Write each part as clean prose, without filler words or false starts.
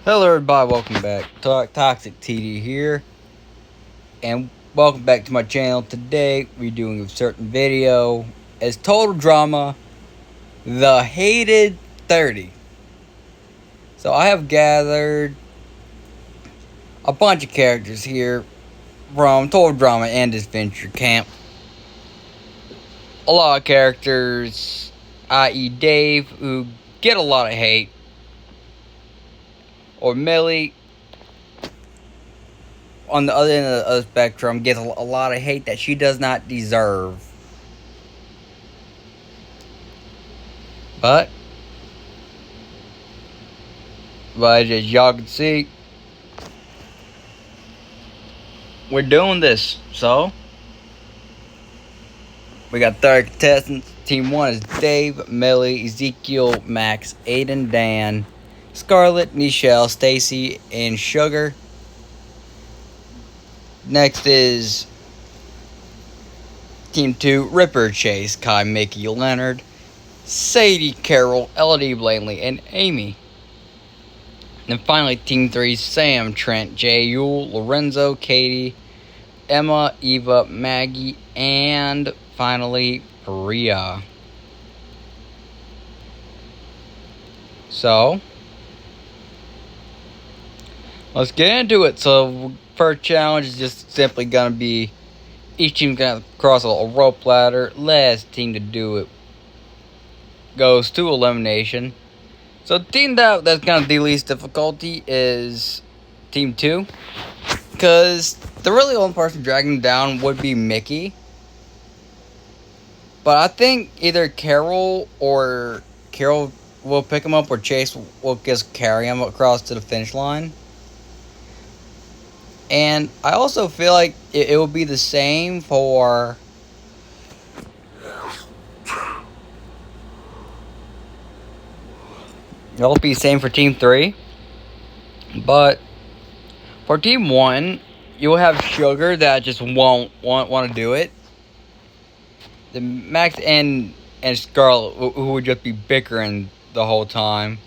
Hello everybody, welcome back. Toxic TD here, and welcome back to my channel. Today we're doing a certain video as total drama, the hated 30. So I have gathered a bunch of characters here from Total Drama and Adventure Camp. A lot of characters, i.e. Dave, who get a lot of hate, or Millie, on the other end of the spectrum, gets a lot of hate that she does not deserve. But as y'all can see, we're doing this. So we got 30 contestants. Team 1 is Dave, Millie, Ezekiel, Max, Aiden, Dan, Scarlett, Nichelle, Stacy, and Sugar. Next is Team 2, Ripper, Chase, Kai, Mickey, Leonard, Sadie, Carol, Elodie, Blanley, and Amy. And finally, Team 3, Sam, Trent, Jay, Yule, Lorenzo, Katie, Emma, Eva, Maggie, and finally, Priya. So, let's get into it. So, first challenge is just simply going to be each team's going to cross a rope ladder. Last team to do it goes to elimination. So, the team that's going to be least difficulty is Team 2. Because the really only person dragging down would be Mickey. But I think either Carol will pick him up, or Chase will just carry him across to the finish line. And I also feel like it will be the same for it'll be the same for Team 3. But for Team 1, you'll have Sugar that just won't want to do it. The Max and Scarlett, who would just be bickering the whole time.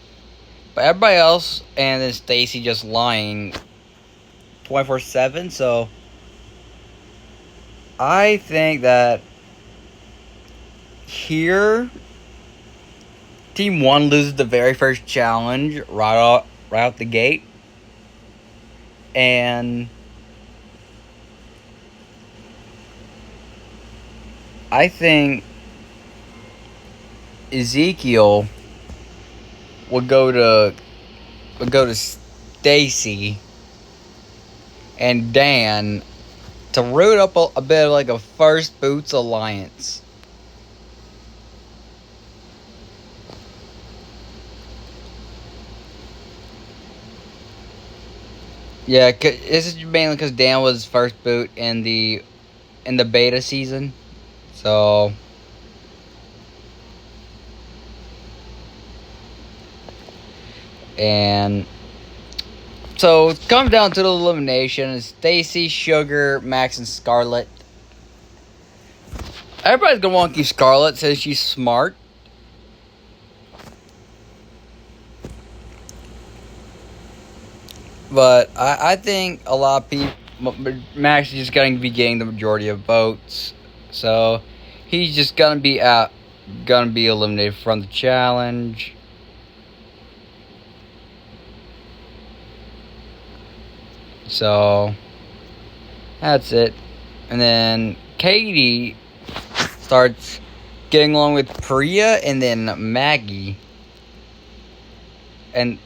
But everybody else, and then Stacy just lying 24/7. So I think that here, Team 1 loses the very first challenge right out the gate. And I think Ezekiel would go to Stacy and Dan to root up a bit of like a first boots alliance. Yeah, this is mainly because Dan was first boot in the beta season. So so it comes down to the elimination. Stacy, Sugar, Max, and Scarlett. Everybody's gonna want to keep Scarlett since she's smart. But I think a lot of people, Max is just going to be getting the majority of votes. So he's just gonna be eliminated from the challenge. So that's it. And then Katie starts getting along with Priya and then Maggie. And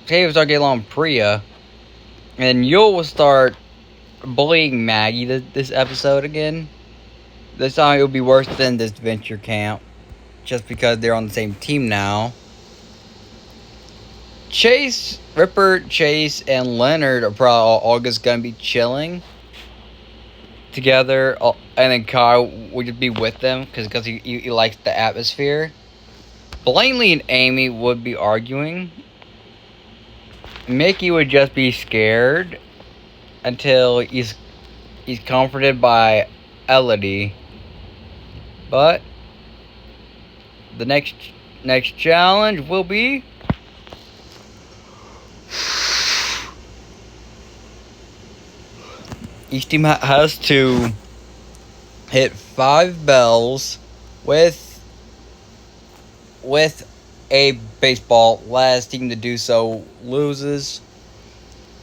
Katie will start getting along with Priya. And Yule will start bullying Maggie this episode again. This time it'll be worse than this Adventure Camp, just because they're on the same team now. Ripper, Chase, and Leonard are probably all just gonna be chilling together, and then Kyle would just be with them because he likes the atmosphere. Blanley and Amy would be arguing. Mickey would just be scared until he's comforted by Elodie. But the next challenge will be Each team has to hit 5 bells with a baseball. Last team to do so loses.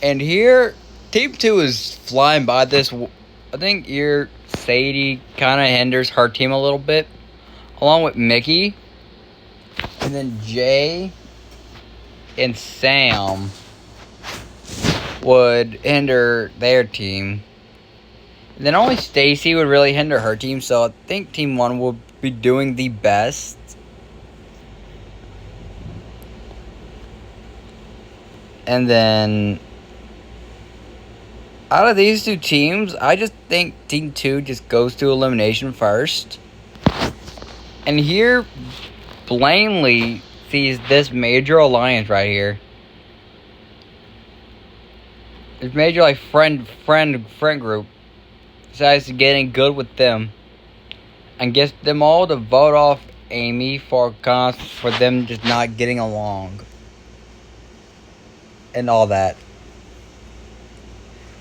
And here, Team 2 is flying by this. I think here Sadie kind of hinders her team a little bit, along with Mickey. And then Jay and Sam would hinder their team. And then only Stacy would really hinder her team, so I think Team 1 will be doing the best. And then out of these two teams, I just think Team 2 just goes to elimination first. And here, plainly sees this major alliance right here. This major, like, friend group decides to get in good with them and gets them all to vote off Amy for them just not getting along and all that.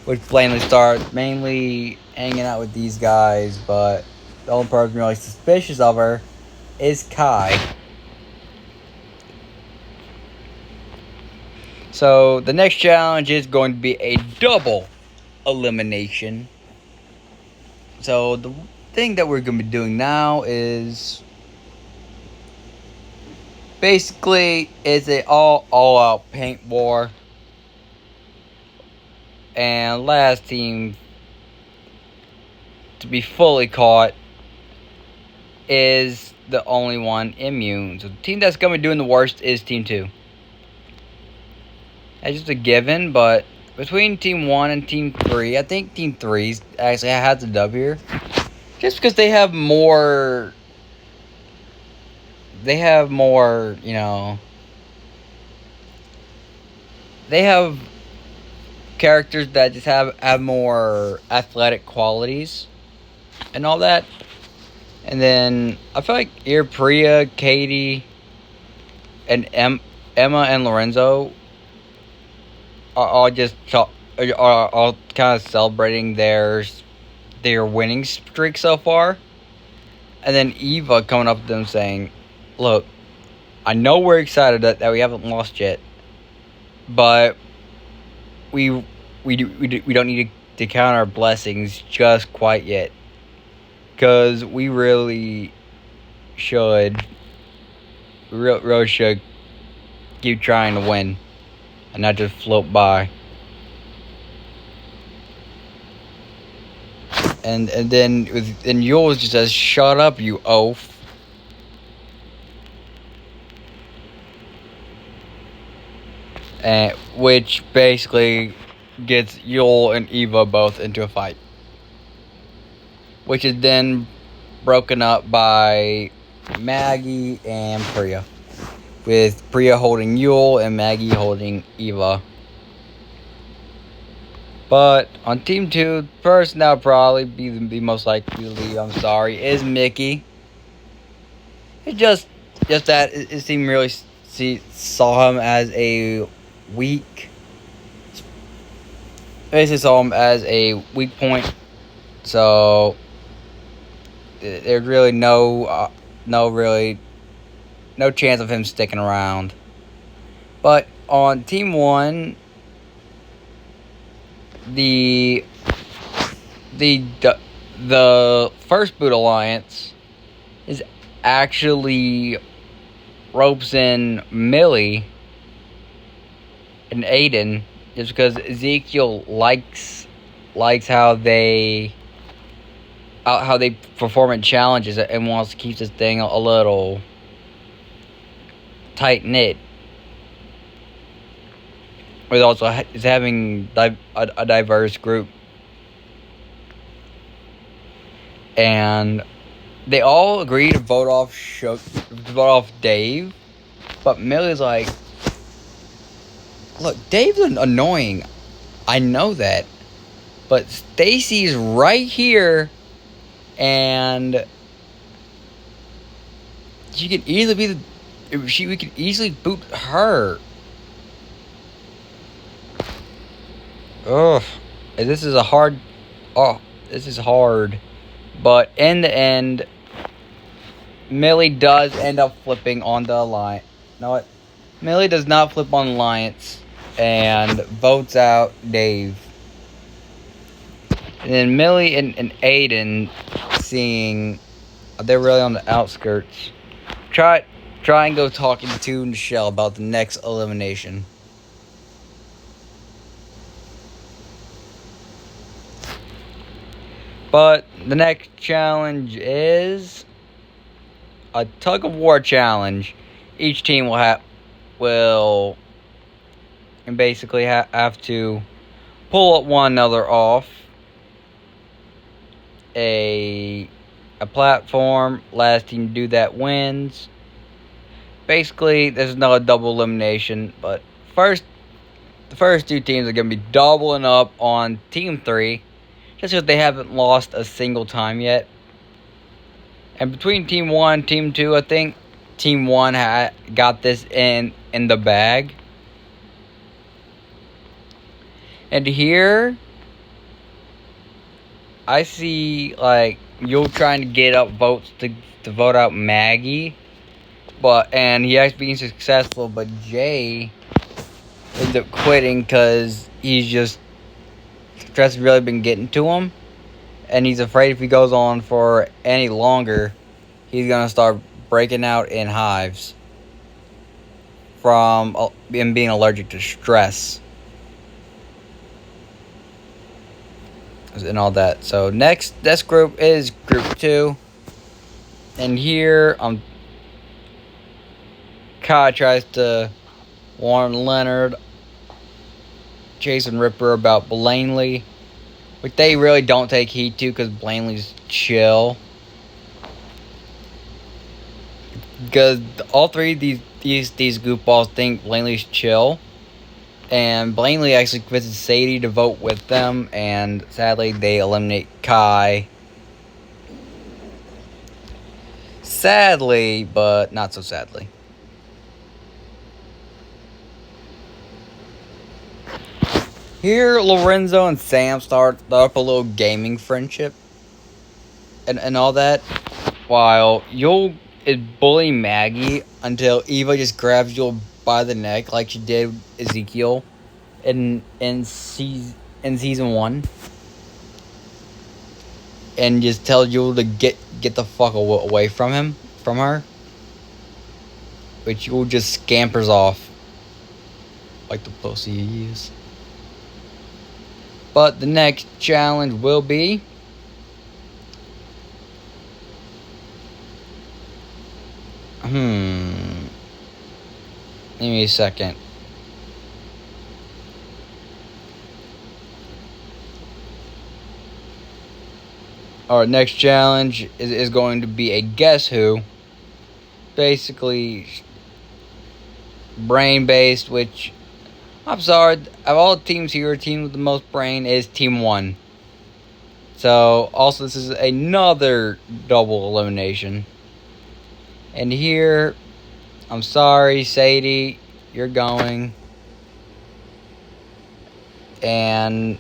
Which plainly starts mainly hanging out with these guys, but the only person really suspicious of her is Kai. So the next challenge is going to be a double elimination. So the thing that we're going to be doing now is basically it's a all out paint war. And last team to be fully caught is the only one immune. So the team that's going to be doing the worst is Team 2. That's just a given, but between Team 1 and Team 3, I think Team 3 actually has the W here. Just because they have more, you know, they have characters that just have more athletic qualities and all that. And then I feel like here Priya, Katie, and Emma and Lorenzo are all kind of celebrating their winning streak so far. And then Eva coming up to them saying, "Look, I know we're excited that we haven't lost yet, but we don't need to count our blessings just quite yet, because we really should keep trying to win and not just float by." And then Yules just says, "Shut up, you oaf." And which basically gets Yul and Eva both into a fight, which is then broken up by Maggie and Priya, with Priya holding Yul and Maggie holding Eva. But on Team 2, the person that would probably be the most likely to leave, I'm sorry, is Mickey. It just that it seemed really saw him as a weak. Basically saw him as a weak point. So there's really no chance of him sticking around. But on Team 1, the first boot alliance is actually ropes in Millie and Aiden, just because Ezekiel likes how they perform in challenges and wants to keep this thing a little tight knit. With also is having a diverse group, and they all agree to vote off Dave, but Millie's like, "Look, Dave's annoying, I know that, but Stacy's right here, and she could easily we could easily boot her." Ugh, this is a hard Oh, this is hard. But in the end, Millie does end up flipping on the alliance. You know what? Millie does not flip on alliance and votes out Dave. And then Millie and Aiden, seeing they're really on the outskirts, try and go talking to Michelle about the next elimination. But the next challenge is a tug of war challenge. Each team will basically have to pull one another off a platform. Last team to do that wins. Basically, there's no double elimination, but the first two teams are going to be doubling up on Team 3, just because they haven't lost a single time yet. And between Team 1 and Team 2, I think Team 1 got this in the bag. And here, I see, like, you're trying to get up votes to vote out Maggie. And he actually being successful, but Jay ended up quitting because stress has really been getting to him. And he's afraid if he goes on for any longer, he's going to start breaking out in hives from him being allergic to stress and all that. So next, this group is Group 2. And here, Kai tries to warn Leonard, Chase, and Ripper about Blanley, which they really don't take heed to because Blanley's chill. Because all three of these goofballs think Blanley's chill. And Blanley actually convinces Sadie to vote with them, and sadly they eliminate Kai. Sadly, but not so sadly. Here, Lorenzo and Sam start up a little gaming friendship and all that, while Yul is bullying Maggie until Eva just grabs Yul by the neck like she did Ezekiel in season 1, and just tells Yul to get the fuck away from her, which Yul just scampers off like the pussy he is. But the next challenge will be give me a second. Our next challenge is going to be a Guess Who. Basically brain-based, which, I'm sorry, of all the teams here, team with the most brain is Team 1. So, also this is another double elimination. And here, I'm sorry, Sadie, you're going. And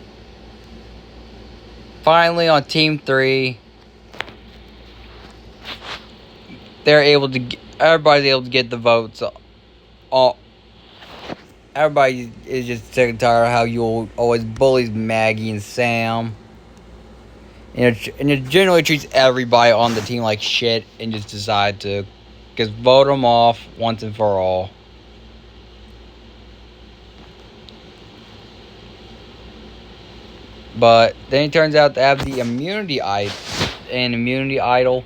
finally, on Team 3, everybody's able to get the votes. Everybody is just sick and tired of how you always bullies Maggie and Sam. And it generally treats everybody on the team like shit and just decide to just vote them off once and for all. But then he turns out to have the immunity idol,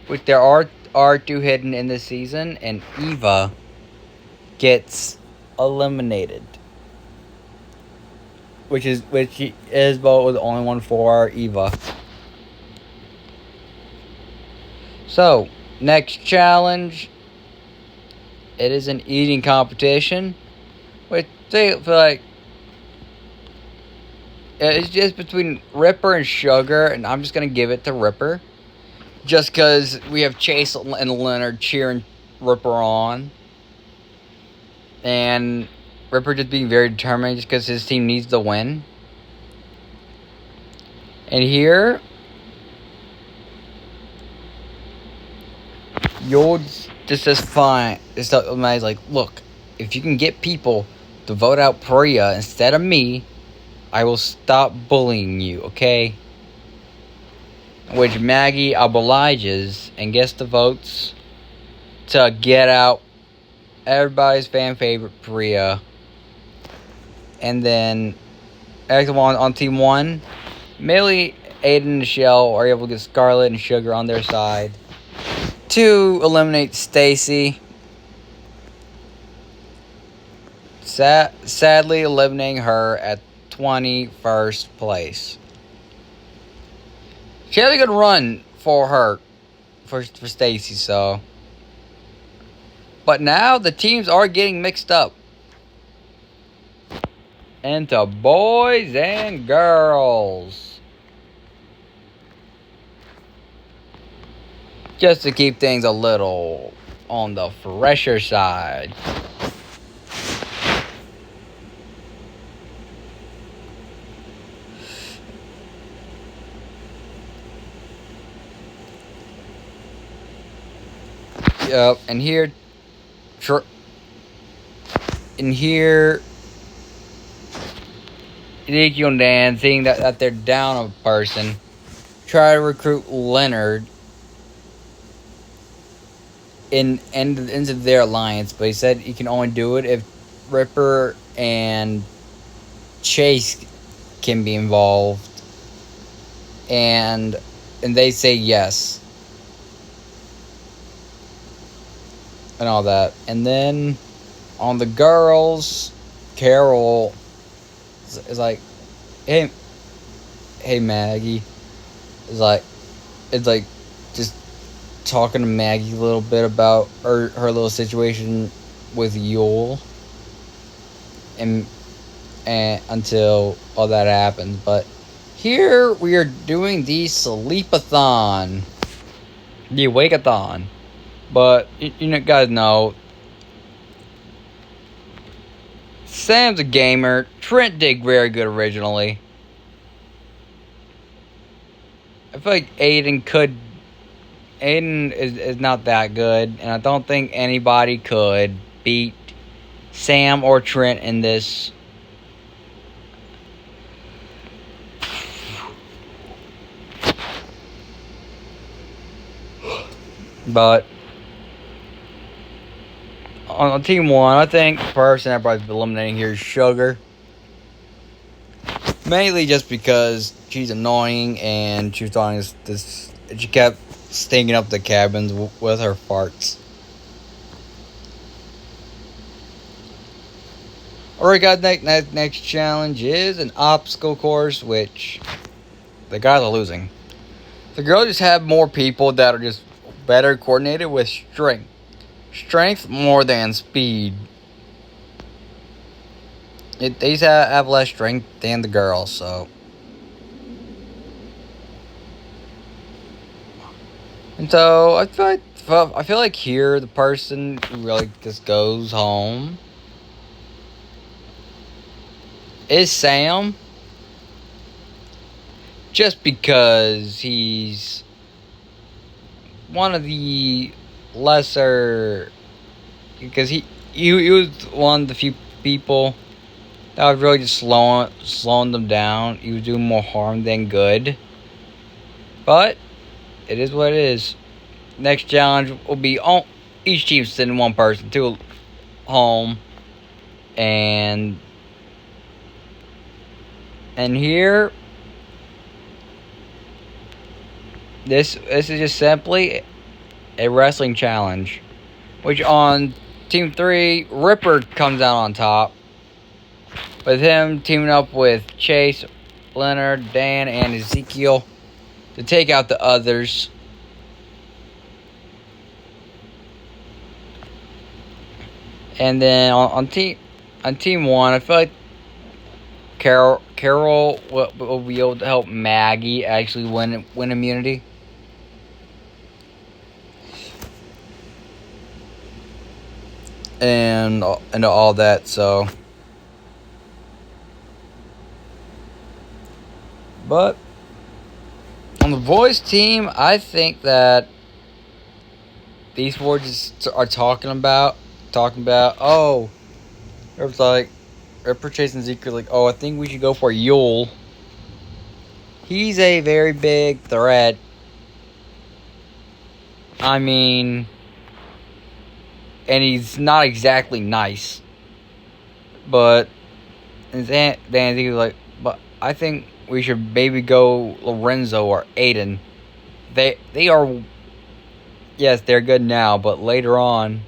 which there are 2 hidden in this season, and Eva gets eliminated, which is vote was the only one for Eva. So next challenge, it is an eating competition, which they feel like it's just between Ripper and Sugar, and I'm just gonna give it to Ripper, just because we have Chase and Leonard cheering Ripper on. And Ripper just being very determined just because his team needs to win. And here, you'll just fine. It's like, look, if you can get people to vote out Priya instead of me, I will stop bullying you, okay? Which Maggie obliges and gets the votes to get out everybody's fan favorite Priya. And then, on Team 1, Millie, Aiden, and Michelle are able to get Scarlet and Sugar on their side to eliminate Stacy. Sadly eliminating her at 21st place. She had a good run for Stacy, so. But now the teams are getting mixed up into boys and girls. Just to keep things a little on the fresher side. Yep, and here, Ezekiel and Dan, seeing that they're down a person, try to recruit Leonard into their alliance, but he said he can only do it if Ripper and Chase can be involved, and they say yes. And all that. And then on the girls, Carol is like, hey Maggie. It's like just talking to Maggie a little bit about her little situation with Yule. And until all that happens. But here we are doing the sleepathon. The wake-a-thon. But, you guys know, Sam's a gamer. Trent did very good originally. I feel like Aiden is not that good. And I don't think anybody could beat Sam or Trent in this. But on Team 1, I think the person everybody's eliminating here is Sugar. Mainly just because she's annoying and she was talking this she kept stinking up the cabins with her farts. Alright guys, next challenge is an obstacle course, which the guys are losing. The girls just have more people that are just better coordinated with strength. Strength more than speed. These have less strength than the girls, so. And so I feel like here the person who really just goes home is Sam. Just because he's one of the lesser, because he was one of the few people that was really just slowing them down. He was doing more harm than good. But it is what it is. Next challenge will be each team sending one person to home, and here this is just simply a wrestling challenge, which on Team 3, Ripper comes out on top, with him teaming up with Chase, Leonard, Dan, and Ezekiel to take out the others. And then on Team 1, I feel like Carol will be able to help Maggie actually win immunity. And all that, so. But On the boys team, I think that these four just are talking about, oh, there's like, they're purchasing Zeke, like, oh, I think we should go for Yule. He's a very big threat. I mean, and he's not exactly nice. But, and then he was like, but I think we should maybe go Lorenzo or Aiden. They are, yes, they're good now, but later on,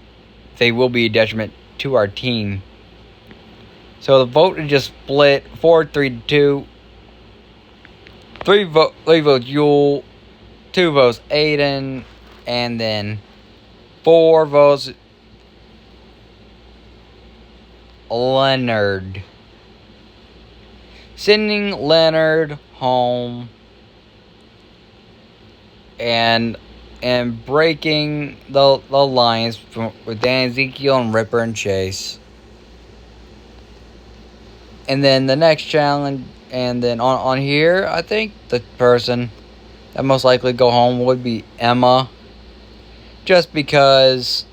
they will be a detriment to our team. So the vote is just split 4-3-2. 3 votes Yule, 2 votes Aiden, and then 4 votes Leonard. Sending Leonard home and breaking the alliance with Dan Ezekiel and Ripper and Chase. And then the next challenge, and then on here, I think the person that most likely go home would be Emma. Just because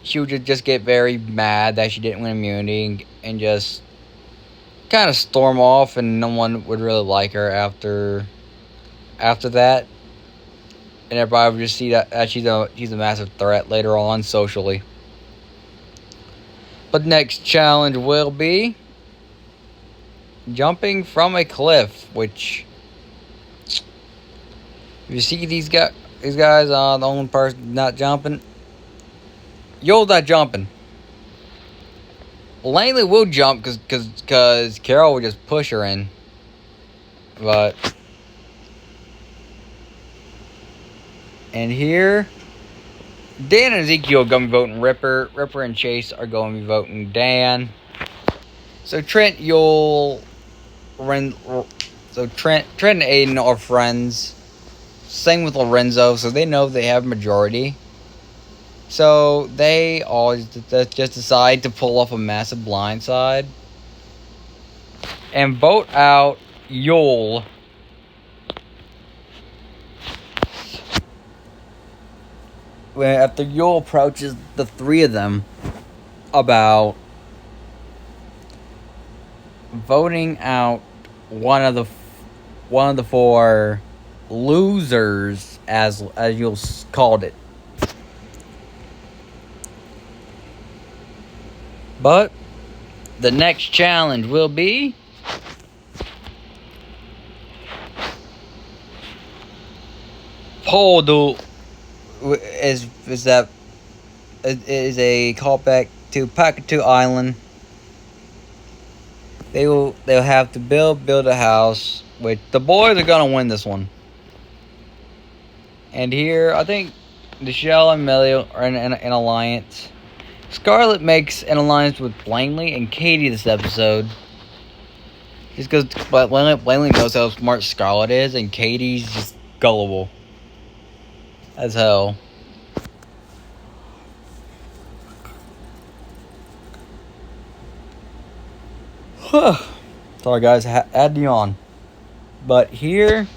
she would just get very mad that she didn't win immunity and just kind of storm off, and no one would really like her after that. And everybody would just see that she's a massive threat later on socially. But next challenge will be jumping from a cliff, which, if you see these guys, the only person not jumping, Yoel's not jumping. Langley will jump because Carol will just push her in. But, and here, Dan and Ezekiel are going to be voting Ripper. Ripper and Chase are going to be voting Dan. So Trent, Yoel, Trent and Aiden are friends. Same with Lorenzo, so they know they have majority. So they always just decide to pull off a massive blindside and vote out Yoel. After Yoel approaches the 3 of them about voting out one of the 4 losers, as Yoel called it. But the next challenge will be pole duel. Is a callback to Pakatu Island. They'll have to build a house, which the boys are gonna win this one. And here, I think Michelle and Melly are in an alliance. Scarlett makes an alliance with Langley and Katie this episode. Just because Langley knows how smart Scarlett is, and Katie's just gullible as hell. Sorry guys, add you on. But here,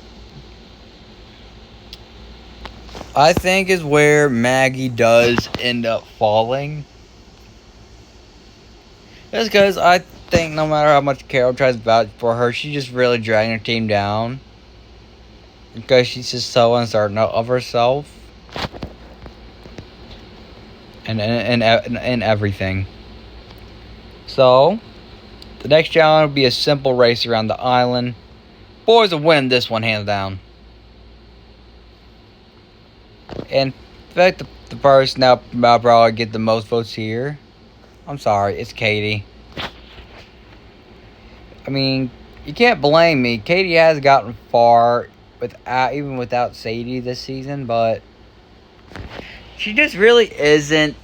I think, is where Maggie does end up falling. Just because I think no matter how much Carol tries to vouch for her, she's just really dragging her team down. Because she's just so uncertain of herself. And everything. So, the next challenge will be a simple race around the island. Boys will win this one, hands down. And in fact, the person now probably get the most votes here. I'm sorry, it's Katie. I mean, you can't blame me. Katie has gotten far even without Sadie this season, but she just really isn't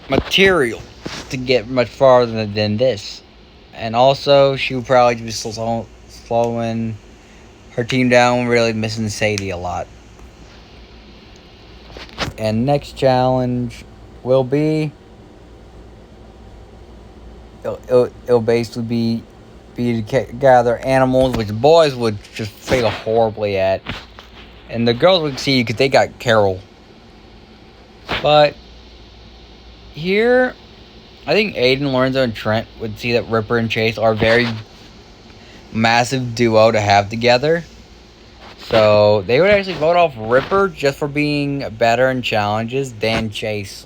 material to get much farther than this. And also, she would probably be slowing her team down, really missing Sadie a lot. And next challenge will be, it'll basically be be to gather animals, which the boys would just fail horribly at. And the girls would succeed because they got Carol. But here, I think Aiden, Lorenzo, and Trent would see that Ripper and Chase are a very massive duo to have together. So they would actually vote off Ripper just for being better in challenges than Chase.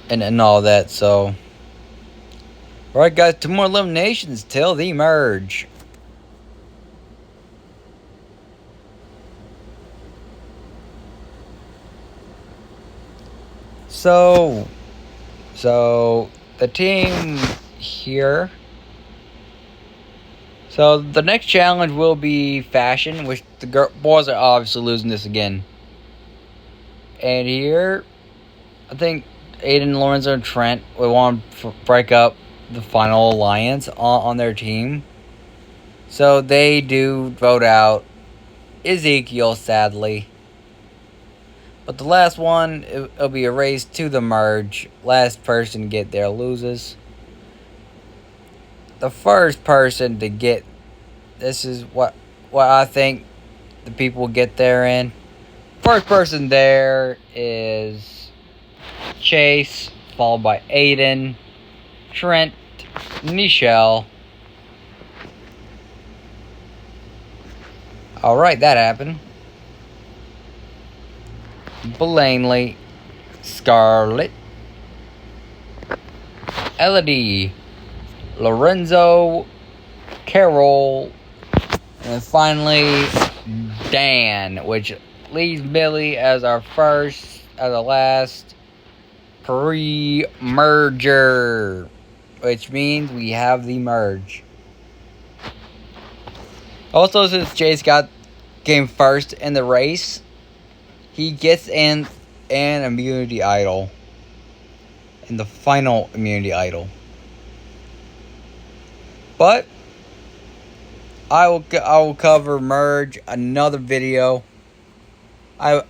And all that, so. Alright guys, 2 more eliminations till the merge. So the team here. So the next challenge will be fashion, which the boys are obviously losing this again. And here, I think Aiden, Lorenzo, and Trent would want to break up the final alliance on their team. So they do vote out Ezekiel, sadly. But the last one, it'll be a race to the merge. Last person to get there loses. The first person to get, this is what I think the people will get there in. First person there is Chase, followed by Aiden, Trent, Nichelle. Alright, that happened. Blaney, Scarlett, Elodie, Lorenzo, Carol, and finally Dan, which leaves Billy as our last pre-merger, which means we have the merge. Also, since Chase came first in the race, he gets an immunity idol. In the final immunity idol. But I will cover merge another video.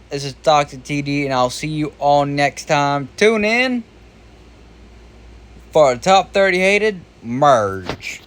This is Dr. TD, and I'll see you all next time. Tune in for the top 30 hated merge.